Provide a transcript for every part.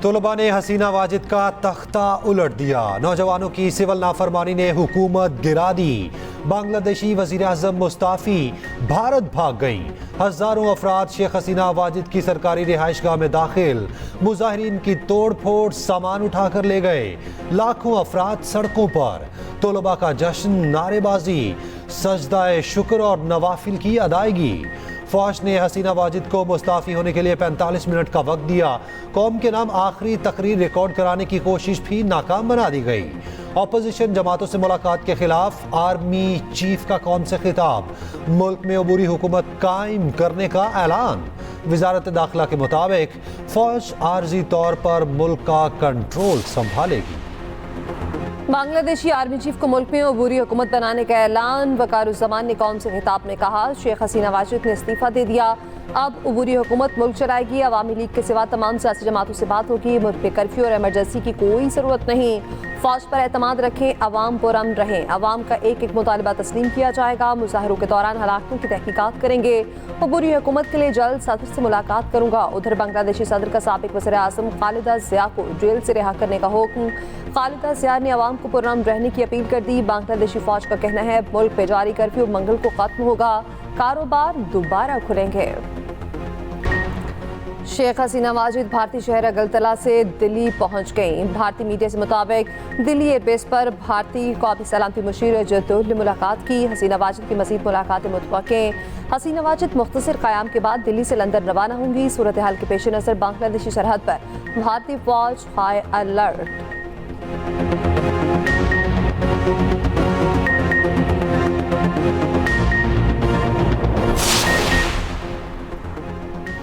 तलबा ने हसीना वाजिद का तख्ता उलट दिया। नौजवानों की सिविल नाफरमानी ने हुकूमत गिरा दी। बांग्लादेशी वजीर आजम मुस्ताफी भारत भाग गईं। हजारों अफराद शेख हसीना वाजिद की सरकारी रिहाइशगाह में दाखिल। मुजाहिरीन की तोड़ फोड़, सामान उठाकर ले गए। लाखों अफराद सड़कों पर। तलबा का जश्न, नारेबाजी, सजदाए शुक्र और नवाफिल की अदायगी। फौज ने हसीना वाजिद को मुस्ताफी होने के लिए 45 मिनट का वक्त दिया। कौम के नाम आखिरी तकरीर रिकॉर्ड कराने की कोशिश भी नाकाम बना दी गई। ऑपोजिशन जमातों से मुलाकात के खिलाफ आर्मी चीफ का कौम से खिताब। मुल्क में अबूरी हुकूमत कायम करने का ऐलान। वजारत दाखिला के मुताबिक फौज आर्जी तौर पर मुल्क का कंट्रोल संभालेगी। बांग्लादेशी आर्मी चीफ को मुल्क में अबूरी हुकूमत बनाने का ऐलान। वकारुज़्ज़मान ने कौम से खिताब में कहा, शेख हसीना वाजिद ने इस्तीफा दे दिया, अब अबूरी हुकूमत मुल्क चलाएगी। अवामी लीग के सिवा तमाम सियासी जमातों से बात होगी। मुल्क में कर्फ्यू और एमरजेंसी की कोई ज़रूरत नहीं। फौज पर एतमाद रखें, अवाम पुरअमन रहें। अवाम का एक एक मुतालबा तस्लीम किया जाएगा। मुजाहरों के दौरान हलाकतों की तहकीकात करेंगे। अबूरी हुकूमत के लिए जल्द सदर से मुलाकात करूंगा। उधर बांग्लादेशी सदर का साबिक वज़ीर आज़म खालिदा ज़िया को जेल से रिहा करने का हुक्म। खालिदा ज़िया ने अवाम को पुरअमन रहने की अपील कर दी। बांग्लादेशी फौज का कहना है, मुल्क पे जारी कर्फ्यू मंगल को खत्म होगा, कारोबार दोबारा खुलेंगे। शेख हसीना वाजिद भारतीय शहर अगलतला से दिल्ली पहुंच गई। भारतीय मीडिया से मुताबिक दिल्ली एयरबेस पर भारतीय कौमी सलामती मुशीर जद्दोल ने मुलाकात की। हसीना वाजिद की मज़ीद मुलाकातें मुतवक्के। हसीना वाजिद मुख्तसर क़याम के बाद दिल्ली से लंदन रवाना होंगी। सूरत हाल के पेश नज़र बांग्लादेशी सरहद पर भारतीय फौज हाई अलर्ट।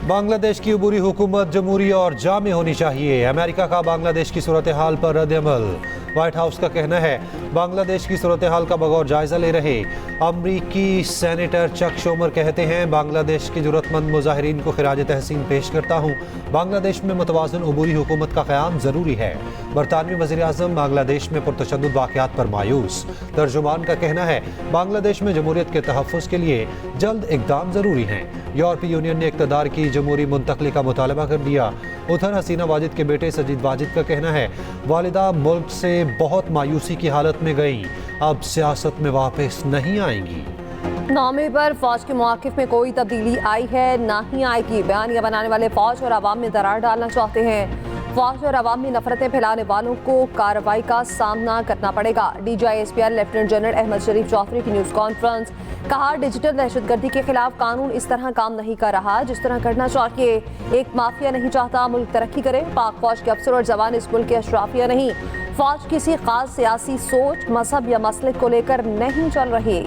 बांग्लादेश की अबूरी हुकूमत जमहूरी और जामे होनी चाहिए। अमेरिका का बांग्लादेश की सूरत हाल पर रद्द-ए-अमल। व्हाइट हाउस का कहना है, बांग्लादेश की सूरत हाल का बगौर जायजा ले रहे अमरीकी सेनेटर चक शोमर कहते हैं, बांग्लादेश की जरूरतमंद मुजाहिरीन को खिराज तहसीन पेश करता हूँ। बांग्लादेश में मुतवाज़िन अबूरी हुकूमत का क़याम ज़रूरी है। बरतानवी वज़ीर आज़म बांग्लादेश में पुरतशद्दुद वाक़यात पर मायूस। तर्जुमान का कहना है, बांग्लादेश में जमहूरियत के तहफ़्फ़ुज़ के लिए जल्द इक़दाम ज़रूरी हैं। यूरोपीय यूनियन ने इक़्तिदार की जमहूरी मुंतक़ली का मुतालबा कर दिया। उधर हसीना वाजिद के बेटे सजीद वाजिद का कहना है, वालिदा मुल्क से बहुत मायूसी की हालत में गई, अब सियासत में वापस नहीं आएंगी। नामे पर फौज के मौक़िफ़ में कोई तब्दीली आई है, ना ही आएगी। बयानिया बनाने वाले फौज और अवाम में दरार डालना चाहते हैं। फौज और अवाम में नफरतें फैलाने वालों को कार्रवाई का सामना करना पड़ेगा। DGI-SPR लेफ्टिनेंट जनरल अहमद शरीफ चौधरी की न्यूज़ कॉन्फ्रेंस। कहा, डिजिटल दहशतगर्दी के खिलाफ कानून इस तरह काम नहीं कर रहा जिस तरह करना चाहिए। एक माफिया नहीं चाहता मुल्क तरक्की करे। पाक फौज के अफसर और जवान इस मुल्क के अशराफिया नहीं। फौज किसी खास सियासी सोच, मजहब या मसलक को लेकर नहीं चल रही।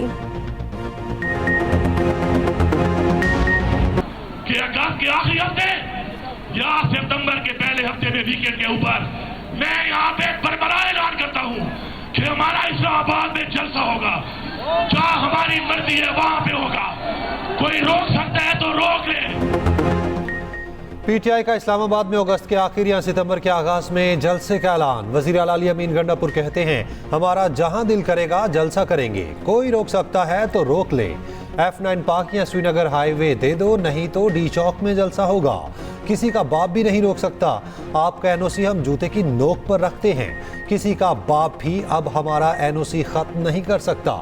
आखिरी हफ्ते या सितंबर के पहले हफ्ते में वीकेंड के ऊपर मैं यहाँ पे बरबरा ऐलान करता हूँ कि हमारा इस्लामाबाद में जलसा होगा। जहाँ हमारी मर्जी है वहां पे होगा। कोई रोक सकता है तो रोक ले। PTI का इस्लामाबाद में अगस्त के आखिर या सितंबर के आगाज में जलसे का ऐलान। वजीर आला अली अमीन गंडापुर कहते हैं, हमारा जहां दिल करेगा जलसा करेंगे, कोई रोक सकता है तो रोक ले। F9 पाक या श्रीनगर हाईवे दे दो, नहीं तो डी चौक में जलसा होगा। किसी का बाप भी नहीं रोक सकता। आपका NOC हम जूते की नोक पर रखते हैं। किसी का बाप भी अब हमारा NOC खत्म नहीं कर सकता।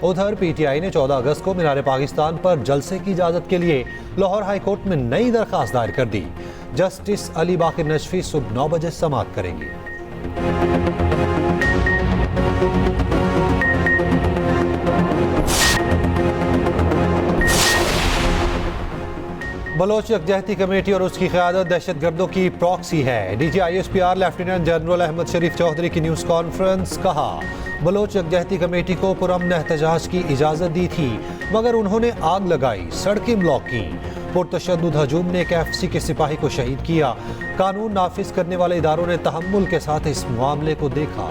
उधर PTI ने 14 अगस्त को मीनार पाकिस्तान पर जलसे की इजाज़त के लिए लाहौर हाई कोर्ट में नई दरख्वास्त दायर कर दी। जस्टिस अली बाकिर नजफी सुबह 9 बजे समाअत करेंगे। बलोच यकजहती कमेटी और उसकी क़यादत दहशतगर्दों की प्रॉक्सी है। DGI-SPR लेफ्टिनेंट जनरल अहमद शरीफ चौधरी की न्यूज़ कॉन्फ्रेंस। कहा, बलोच यकजहती कमेटी को पुरअमन एहतजाज की इजाज़त दी थी मगर उन्होंने आग लगाई, सड़कें ब्लॉक की। पुरतशद्दुद हजूम ने एक FC के सिपाही को शहीद किया। कानून नाफिज करने वाले इदारों ने तहम्मुल के साथ इस मामले को देखा।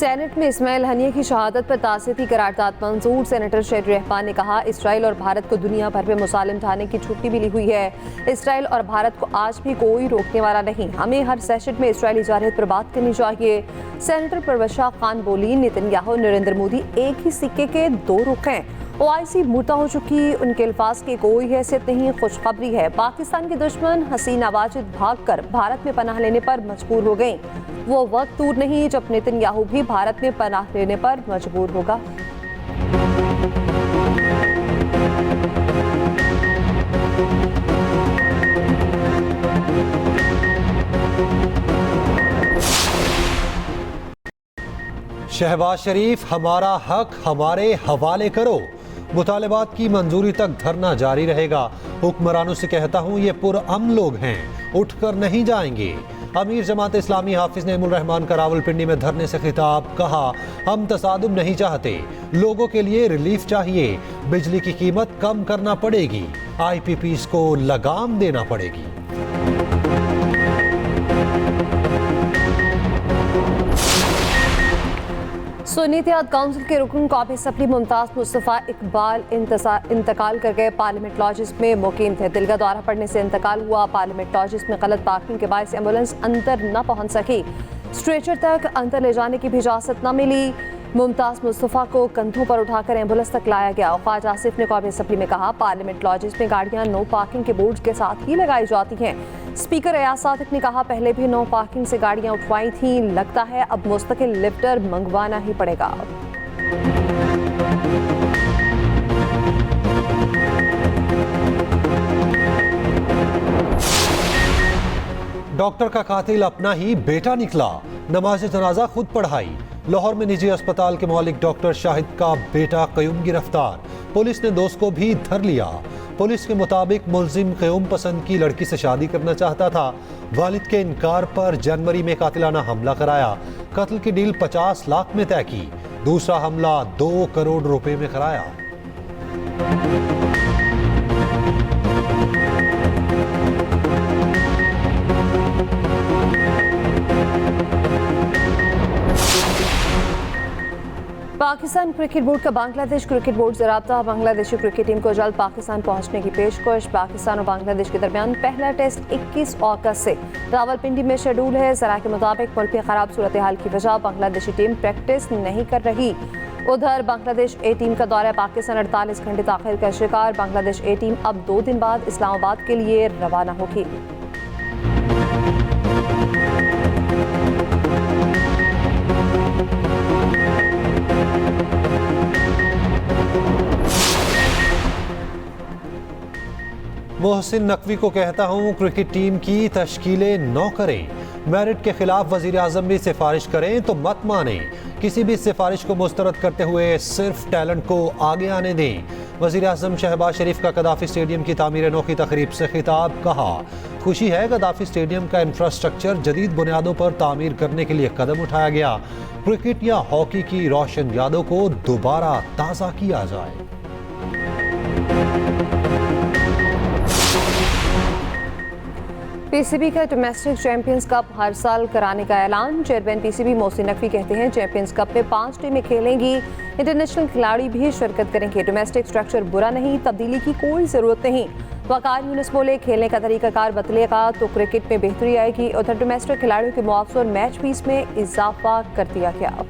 सेनेट में इस्माइल हनिया की शहादत पर तासीती करारदाद मंजूर। सेनेटर शेर रहमान ने कहा, इसराइल और भारत को दुनिया भर में मुसालिम ढाने की छुट्टी मिली हुई है। इसराइल और भारत को आज भी कोई रोकने वाला नहीं। हमें हर सेशन में इसराइली जारहियत पर बात करनी चाहिए। सेनेटर परवश खान बोली, नेतन्याहू नरेंद्र मोदी एक ही सिक्के के दो रुख हैं। ओआईसी मुर्दा हो चुकी, उनके अल्फाज की कोई हैसियत नहीं। खुशखबरी है, पाकिस्तान के दुश्मन हसीना वाजिद भागकर भारत में पनाह लेने पर मजबूर हो गए। वो वक्त दूर नहीं जब नेतन्याहू भी भारत में पनाह लेने पर मजबूर होगा। शहबाज शरीफ, हमारा हक हमारे हवाले करो। मुतालिबात की मंजूरी तक धरना जारी रहेगा। हुक्मरानों से कहता हूँ, ये पुरअमन लोग हैं, उठकर नहीं जाएंगे। अमीर जमात इस्लामी हाफिज नेमुल रहमान का रावलपिंडी में धरने से खिताब, कहा, हम तसादुम नहीं चाहते, लोगों के लिए रिलीफ चाहिए। बिजली की कीमत कम करना पड़ेगी, IPPs को लगाम देना पड़ेगी। सुन्नी इत्तेहाद काउंसिल के रुकन कौमी असम्बली मुमताज मुस्तफ़ा इकबाल इंतकाल कर गए। पार्लियामेंट लॉजिस में मुकीम थे, दिल का दौरा पड़ने से इंतकाल हुआ। पार्लियामेंट लॉजिस में गलत पार्किंग के बायस एम्बुलेंस अंदर न पहुंच सकी। स्ट्रेचर तक अंदर ले जाने की भी इजाजत न मिली। मुमताज मुस्तफ़ा को कंधों पर उठाकर एम्बुलेंस तक लाया गया। ख्वाजा आसिफ ने कौमी असम्बली में कहा, पार्लियामेंट लॉजिस में गाड़ियां नो पार्किंग के बोर्ड के साथ ही लगाई जाती हैं। स्पीकर अयाज सादिक ने कहा, पहले भी नो पार्किंग से गाड़ियां उठवाई थी, लगता है अब मुस्तकिल लिफ्टर मंगवाना ही पड़ेगा। डॉक्टर का कातिल अपना ही बेटा निकला, नमाज जनाजा खुद पढ़ाई। लाहौर में निजी अस्पताल के मालिक डॉक्टर शाहिद का बेटा कयूम गिरफ्तार, पुलिस ने दोस्त को भी धर लिया। पुलिस के मुताबिक मुलजिम कयूम पसंद की लड़की से शादी करना चाहता था। वालिद के इनकार पर जनवरी में कातिलाना हमला कराया। कत्ल की डील 50 लाख में तय की। दूसरा हमला 2 करोड़ रुपए में कराया। पाकिस्तान क्रिकेट बोर्ड का बांग्लादेश क्रिकेट बोर्ड से राब्ता, बांग्लादेशी क्रिकेट टीम को जल्द पाकिस्तान पहुंचने की पेशकश। पाकिस्तान और बांग्लादेश के दरमियान पहला टेस्ट 21 अगस्त से रावलपिंडी में शेड्यूल है। जरा के मुताबिक मुल्क में खराब सूरत हाल की वजह बांग्लादेशी टीम प्रैक्टिस नहीं कर रही। उधर बांग्लादेश ए टीम का दौरा पाकिस्तान 48 घंटे ताखिर का शिकार। बांग्लादेश ए टीम अब 2 दिन बाद इस्लामाबाद के लिए रवाना होगी। मोहसिन नकवी को कहता हूँ, क्रिकेट टीम की तश्कीलें न करें। मेरिट के खिलाफ वजीर आजम भी सिफारिश करें तो मत माने। किसी भी सिफारिश को मुस्तरद करते हुए सिर्फ टैलेंट को आगे आने दें। वजीर आजम शहबाज शरीफ का गद्दाफी स्टेडियम की तामीर नौ की तकरीब से खिताब, कहा, खुशी है गद्दाफी स्टेडियम का इंफ्रास्ट्रक्चर जदीद बुनियादों पर तामीर करने के लिए कदम उठाया गया। क्रिकेट या हॉकी की रोशन यादों को दोबारा ताज़ा किया जाए। पीसीबी का डोमेस्टिक चैंपियंस कप हर साल कराने का ऐलान। चेयरमैन पीसीबी मोहसिन नकवी कहते हैं, चैंपियंस कप में 5 टीमें खेलेंगी, इंटरनेशनल खिलाड़ी भी शिरकत करेंगे। डोमेस्टिक स्ट्रक्चर बुरा नहीं, तब्दीली की कोई ज़रूरत नहीं। वकार यूनुस बोले, खेलने का तरीकाकार बदलेगा तो क्रिकेट में बेहतरी आएगी। उधर डोमेस्टिक खिलाड़ियों के मुआवजे और मैच फीस में इजाफा कर दिया गया।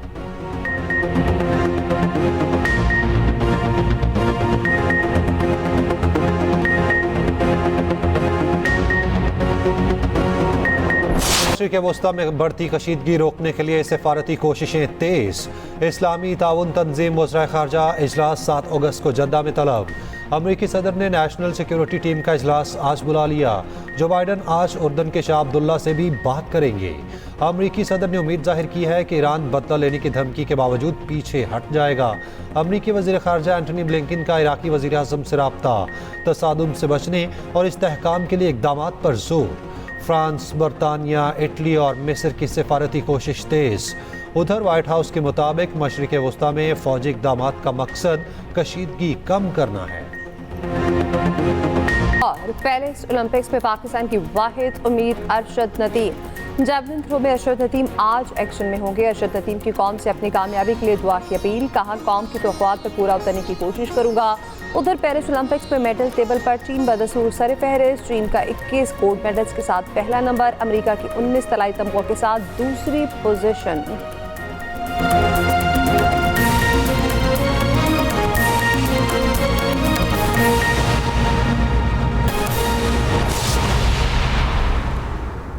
के वस्ता में बढ़ती कशीदगी रोकने के लिए सिफारती कोशिशें तेज। इस्लामी ताउन तंजीम वज़राए ख़ारजा इजलास 7 अगस्त को जद्दा में तलब। अमरीकी सदर ने नेशनल सिक्योरिटी टीम का इजलास आज बुला लिया। जो बाइडन आज उर्दन के शाह अब्दुल्ला से भी बात करेंगे। अमरीकी सदर ने उम्मीद जाहिर की है कि ईरान बदला लेने की धमकी के बावजूद पीछे हट जाएगा। अमरीकी वज़ीर ख़ारजा एंटनी ब्लिंकन का इराकी वज़ीर आज़म से राब्ता, तसादुम से बचने और इस्तेहकाम के लिए इक़दामात पर जोर। फ्रांस, बरतानिया, इटली और मिस्र की सिफारती कोशिश तेज। उधर व्हाइट हाउस के मुताबिक मशरिक़ वस्ता में फ़ौजी इक़दामात का मकसद कशीदगी कम करना है। और पेरिस ओलंपिक्स में पाकिस्तान की वाहिद उम्मीद अरशद नदीम। जैवलिन थ्रो में अरशद नदीम आज एक्शन में होंगे। अरशद नदीम की कौम से अपनी कामयाबी के लिए दुआ की अपील। कहा, कौम की तवक्कुआत पर पूरा उतरने की कोशिश करूंगा। उधर पेरिस ओलंपिक्स में मेडल टेबल पर चीन बदसूर सर फहरिस्त। चीन का 21 गोल्ड मेडल्स के साथ पहला नंबर, अमेरिका की 19 तलाई तमगों के साथ दूसरी पोजीशन।